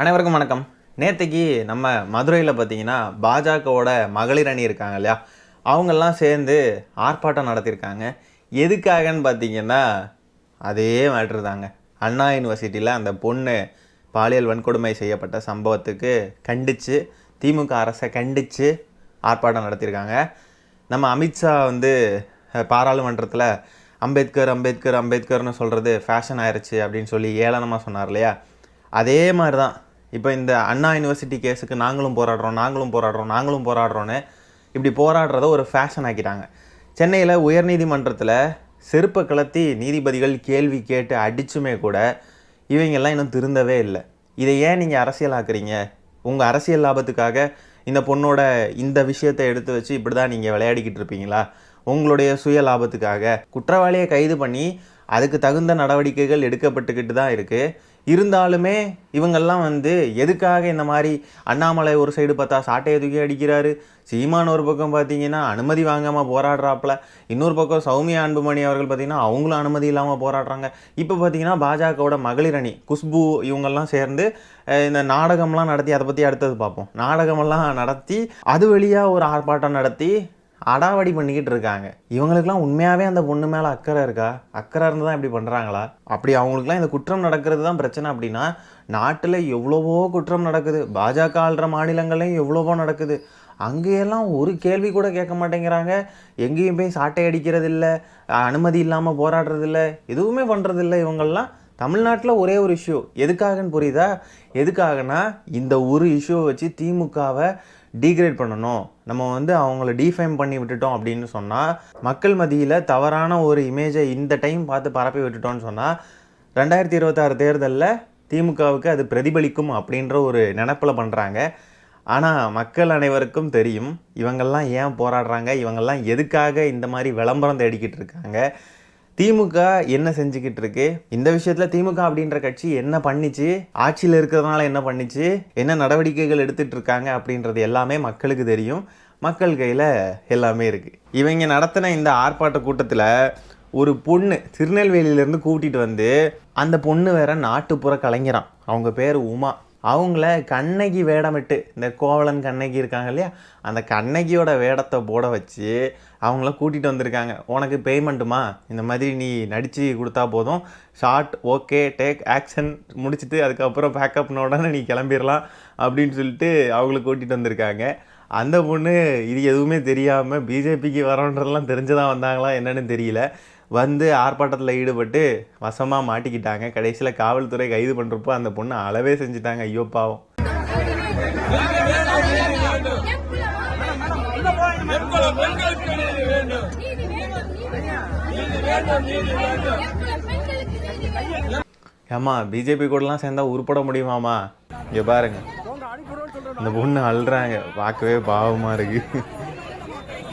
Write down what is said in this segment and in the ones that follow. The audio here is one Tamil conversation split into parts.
அனைவருக்கும் வணக்கம். நேற்றுக்கு நம்ம மதுரையில் பார்த்தீங்கன்னா பாஜகவோட மகளிர் அணி இருக்காங்க இல்லையா, அவங்கெல்லாம் சேர்ந்து ஆர்ப்பாட்டம் நடத்தியிருக்காங்க. எதுக்காகன்னு பார்த்தீங்கன்னா அதே மேட்ரு தாங்க. அண்ணா யூனிவர்சிட்டியில் அந்த பொண்ணு பாலியல் வன்கொடுமை செய்யப்பட்ட சம்பவத்துக்கு கண்டித்து திமுக அரசை கண்டித்து ஆர்ப்பாட்டம் நடத்தியிருக்காங்க. நம்ம அமித்ஷா பாராளுமன்றத்தில் அம்பேத்கர் அம்பேத்கர் அம்பேத்கர்னு சொல்கிறது ஃபேஷன் ஆயிடுச்சு அப்படின்னு சொல்லி ஏளனமாக சொன்னார் இல்லையா, அதே மாதிரி தான் இப்போ இந்த அண்ணா யூனிவர்சிட்டி கேஸுக்கு நாங்களும் போராடுறோன்னு இப்படி போராடுறத ஒரு ஃபேஷன் ஆக்கிட்டாங்க. சென்னையில் உயர்நீதிமன்றத்தில் செருப்பை கலத்தி நீதிபதிகள் கேள்வி கேட்டு அடிச்சுமே கூட இவங்கெல்லாம் இன்னும் திருந்தவே இல்லை. இதை ஏன் நீங்கள் அரசியலாக்குறீங்க? உங்கள் அரசியல் லாபத்துக்காக இந்த பொண்ணோட இந்த விஷயத்தை எடுத்து வச்சு இப்படி தான் நீங்கள் விளையாடிக்கிட்டு இருப்பீங்களா? உங்களுடைய சுய லாபத்துக்காக குற்றவாளியை கைது பண்ணி அதுக்கு தகுந்த நடவடிக்கைகள் எடுக்கப்பட்டுக்கிட்டு தான் இருக்குது. இருந்தாலுமே இவங்கெல்லாம் எதுக்காக இந்த மாதிரி அண்ணாமலை ஒரு சைடு பார்த்தா சாட்டையை தூக்கி அடிக்கிறாரு, சீமான் ஒரு பக்கம் பார்த்தீங்கன்னா அனுமதி வாங்காமல் போராடுறாப்புல, இன்னொரு பக்கம் சௌமியா அன்புமணி அவர்கள் பார்த்திங்கன்னா அவங்களும் அனுமதி இல்லாமல் போராடுறாங்க. இப்போ பார்த்திங்கன்னா பாஜகவோட மகளிர் அணி குஷ்பு இவங்கெல்லாம் சேர்ந்து இந்த நாடகம்லாம் நடத்தி, அதை பற்றி அடுத்தது பார்ப்போம், நாடகமெல்லாம் நடத்தி அது வழியாக ஒரு ஆர்ப்பாட்டம் நடத்தி அடாவடி பண்ணிக்கிட்டு இருக்காங்க. இவங்களுக்குலாம் உண்மையாகவே அந்த பொண்ணு மேலே அக்கறை இருக்கா? அக்கறை இருந்து தான் இப்படி பண்ணுறாங்களா? அப்படி அவங்களுக்குலாம் இந்த குற்றம் நடக்கிறது தான் பிரச்சனை அப்படின்னா, நாட்டில் எவ்வளவோ குற்றம் நடக்குது, பாஜக ஆள்ற மாநிலங்கள்லையும் எவ்வளவோ நடக்குது. அங்கேயெல்லாம் ஒரு கேள்வி கூட கேட்க மாட்டேங்கிறாங்க. எங்கேயும் போய் சாட்டை அடிக்கிறது இல்லை, அனுமதி இல்லாமல் போராடுறது இல்லை, எதுவுமே பண்ணுறது இல்லை. இவங்கெல்லாம் தமிழ்நாட்டில் ஒரே ஒரு இஷ்யூ எதுக்காகன்னு புரியுதா? எதுக்காகனா இந்த ஒரு இஷ்யூவை வச்சு திமுகவை டீக்ரேட் பண்ணணும், நம்ம அவங்கள டீஃபைம் பண்ணி விட்டுட்டோம் அப்படின்னு சொன்னால், மக்கள் மத்தியில் தவறான ஒரு இமேஜை இந்த டைம் பார்த்து பரப்பி விட்டுட்டோன்னு சொன்னால் 2026 தேர்தலில் திமுகவுக்கு அது பிரதிபலிக்கும் அப்படின்ற ஒரு நினைப்பில் பண்ணுறாங்க. ஆனால் மக்கள் அனைவருக்கும் தெரியும் இவங்கெல்லாம் ஏன் போராடுறாங்க, இவங்கெல்லாம் எதுக்காக இந்த மாதிரி விளம்பரம் தேடிக்கிட்டு இருக்காங்க, திமுக என்ன செஞ்சுக்கிட்டு இருக்கு, இந்த விஷயத்தில் திமுக அப்படின்ற கட்சி என்ன பண்ணிச்சு, ஆட்சியில் இருக்கிறதுனால என்ன பண்ணிச்சு, என்ன நடவடிக்கைகள் எடுத்துகிட்டு இருக்காங்க அப்படின்றது எல்லாமே மக்களுக்கு தெரியும். மக்கள் கையில் எல்லாமே இருக்குது. இவங்க நடத்தின இந்த ஆர்ப்பாட்ட கூட்டத்தில் ஒரு பொண்ணு திருநெல்வேலியிலேருந்து கூட்டிகிட்டு அந்த பொண்ணு வேற நாட்டுப்புற கலைஞரான், அவங்க பேர் உமா. அவங்கள கண்ணகி வேடமிட்டு, இந்த கோவலன் கண்ணகி இருக்காங்க இல்லையா, அந்த கண்ணகியோட வேடத்தை போட வச்சு அவங்கள கூட்டிகிட்டு வந்திருக்காங்க. உனக்கு பேமெண்ட்டுமா, இந்த மாதிரி நீ நடித்து கொடுத்தா போதும், ஷார்ட் ஓகே டேக் ஆக்ஷன் முடிச்சுட்டு அதுக்கப்புறம் பேக்கப்ன உடனே நீ கிளம்பிடலாம் அப்படின்னு சொல்லிட்டு அவங்கள கூட்டிகிட்டு வந்திருக்காங்க. அந்த பொண்ணு இது எதுவுமே தெரியாமல் பிஜேபிக்கு வரோன்றதெல்லாம் தெரிஞ்சுதான் வந்தாங்களா என்னன்னு தெரியல, ஆர்ப்பாட்டத்தில் ஈடுபட்டு வசமாக மாட்டிக்கிட்டாங்க. கடைசியில் காவல்துறை கைது பண்ணுறப்போ அந்த பொண்ணு அளவே செஞ்சுட்டாங்க. ஐயோ பாவம். ஏமா பிஜேபி கூடலாம் சேர்ந்தா உருப்பட முடியுமாமா? இங்கே பாருங்க, இந்த பொண்ணு அழுறாங்க, பார்க்கவே பாவமாக இருக்கு.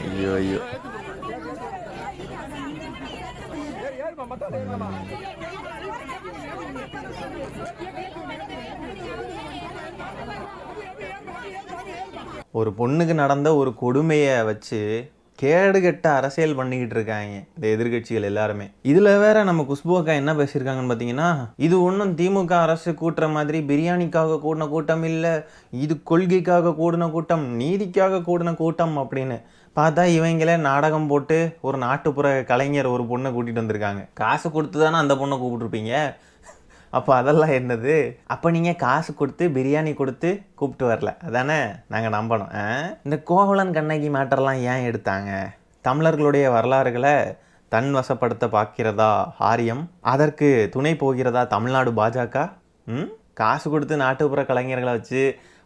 ஐயோ ஐயோ. ஒரு பொண்ணுக்கு நடந்த ஒரு கொடுமையை வச்சு கேடுகெட்ட அரசியல் பண்ணிக்கிட்டு இருக்காங்க இந்த எதிர்கட்சிகள் எல்லாருமே. இதில் வேற நம்ம குஷ்பு அக்கா என்ன பேசியிருக்காங்கன்னு பார்த்தீங்கன்னா, இது ஒன்றும் திமுக அரசு கூட்டுற மாதிரி பிரியாணிக்காக கூடின கூட்டம் இல்லை, இது கொள்கைக்காக கூடின கூட்டம், நீதிக்காக கூடின கூட்டம் அப்படின்னு பார்த்தா இவங்களே நாடகம் போட்டு ஒரு நாட்டுப்புற கலைஞர் ஒரு பொண்ணை கூட்டிகிட்டு வந்திருக்காங்க. காசு கொடுத்து தானே அந்த பொண்ணை கூப்பிட்டுருப்பீங்க, அப்போ அதெல்லாம் என்னது? அப்போ நீங்கள் காசு கொடுத்து பிரியாணி கொடுத்து கூப்பிட்டு வரல, அதானே நாங்கள் நம்பணும். இந்த கோவலன் கண்ணகி மேட்டர்லாம் ஏன் எடுத்தாங்க? தமிழர்களுடைய வரலாறுகளை தன் வசப்படுத்த பார்க்கிறதா ஆரியம், அதற்கு துணை போகிறதா தமிழ்நாடு பாஜக? காசு கொடுத்து நாட்டுப்புற கலைஞர்களை வச்சு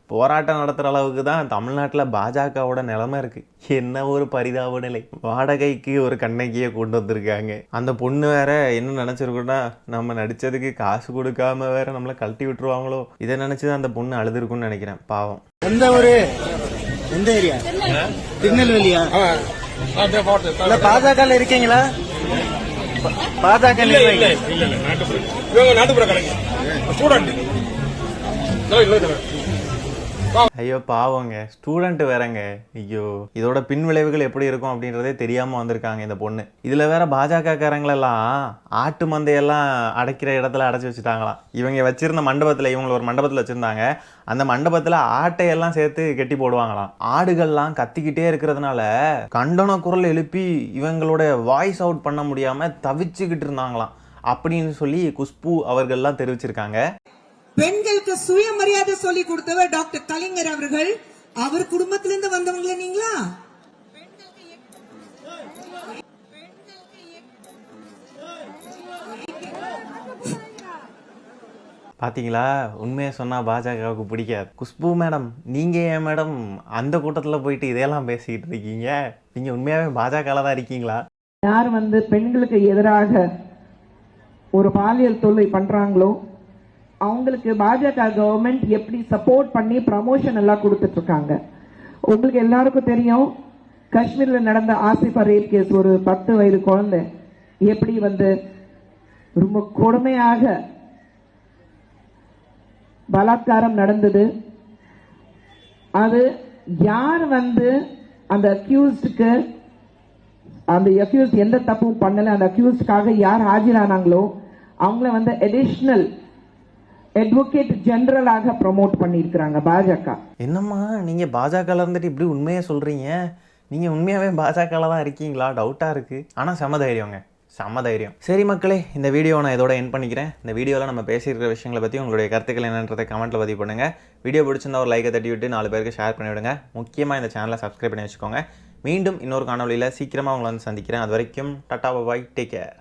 போராட்டம் நடத்துகிற அளவுக்கு தான் தமிழ்நாட்டில் பாஜகவோட நிலைமை இருக்குது. என்ன ஒரு பரிதாப நிலை. வாடகைக்கு ஒரு கண்ணகியை கொண்டு வந்திருக்காங்க. அந்த பொண்ணு வேற என்ன நினச்சிருக்கோன்னா, நம்ம நடித்ததுக்கு காசு கொடுக்காம வேற நம்மளை கழட்டி விட்டுருவாங்களோ, இதை நினச்சி தான் அந்த பொண்ணு அழுதுருக்குன்னு நினைக்கிறேன். பாவம். எந்த ஒரு எந்த ஏரியா? திருநெல்வேலியா? பாஜக இருக்கீங்களா? பாஜக நாட்டுப்புற கலைஞர் ஐயோ பாவங்க, ஸ்டூடெண்ட் வேறங்க. ஐயோ, இதோட பின் விளைவுகள் எப்படி இருக்கும் அப்படின்றதே தெரியாம வந்திருக்காங்க இந்த பொண்ணு. இதுல வேற பாஜக காரங்களெல்லாம் ஆட்டு மந்தையெல்லாம் அடைக்கிற இடத்துல அடைச்சி வச்சுட்டாங்களாம். இவங்க வச்சிருந்த மண்டபத்துல, இவங்க ஒரு மண்டபத்துல வச்சிருந்தாங்க. அந்த மண்டபத்துல ஆட்டையெல்லாம் சேர்த்து கெட்டி போடுவாங்களாம். ஆடுகள்லாம் கத்திக்கிட்டே இருக்கிறதுனால கண்டன குரல் எழுப்பி இவங்களோட வாய்ஸ் அவுட் பண்ண முடியாம தவிச்சுக்கிட்டு இருந்தாங்களாம் அப்படின்னு சொல்லி குஷ்பு அவர்கள்லாம் தெரிவிச்சிருக்காங்க. பெண்களுக்கு சுயமரியாதை சொல்லி கொடுத்தவர் டாக்டர் கலைஞர் அவர்கள். அவர் குடும்பத்திலிருந்து வந்தவங்களே நீங்களா? பாத்தீங்களா, உண்மையை சொன்னா பாஜகவுக்கு பிடிக்காது. குஷ்பு மேடம், நீங்க ஏன் மேடம் அந்த கூட்டத்துல போயிட்டு இதையெல்லாம் பேசிக்கிட்டு இருக்கீங்க? நீங்க உண்மையாவே பாஜகல தான் இருக்கீங்களா? யார் பெண்களுக்கு எதிராக ஒரு பாலியல் தொல்லை பண்றாங்களோ அவங்களுக்கு பாஜக கவர்மெண்ட் எப்படி சப்போர்ட் பண்ணி ப்ரமோஷன் எல்லாம் கொடுத்துட்டு இருக்காங்க. உங்களுக்கு எல்லாருக்கும் தெரியும், காஷ்மீர்ல நடந்த ஆசிஃபா ரேப் கேஸ். ஒரு 10 வயது குழந்தை எப்படி ரொம்ப கொடுமையாக பலாத்காரம் நடந்தது. அது யார் அந்த அக்யூஸ்டுக்கு, அந்த அக்யூஸ்ட் எந்த தப்பும் பண்ணல, அந்த அக்யூஸ்டுக்காக யார் ஆஜரானாங்களோ அவங்கள அடிஷனல் அட்வொகேட் ஜெனரலாக ப்ரமோட் பண்ணியிருக்கிறாங்க பாஜக. என்னம்மா நீங்க பாஜகல இருந்துட்டு இப்படி உண்மையை சொல்றீங்க? நீங்க உண்மையாவே பாஜகல தான் இருக்கீங்களா? டவுட்டா இருக்கு. ஆனா செம தைரியங்க, செம்ம தைரியம். சரி மக்களே, இந்த வீடியோ நான் இதோட எண்ட் பண்ணிக்கிறேன். இந்த வீடியோவில் நம்ம பேசியிருக்கிற விஷயங்களை பற்றி உங்களுடைய கருத்துக்கள் என்னன்றதை கமெண்ட்டில் பதிவு பண்ணுங்கள். வீடியோ பிடிச்சிருந்தா ஒரு லைக்கை தட்டி விட்டு 4 பேருக்கு ஷேர் பண்ணிவிடுங்க. முக்கியமாக இந்த சேனலை சப்ஸ்கிரைப் பண்ணி வச்சுக்கோங்க. மீண்டும் இன்னொரு காணொலியில் சீக்கிரமாக உங்களை சந்திக்கிறேன். அது வரைக்கும் டாடா பாய், டேக் கேர்.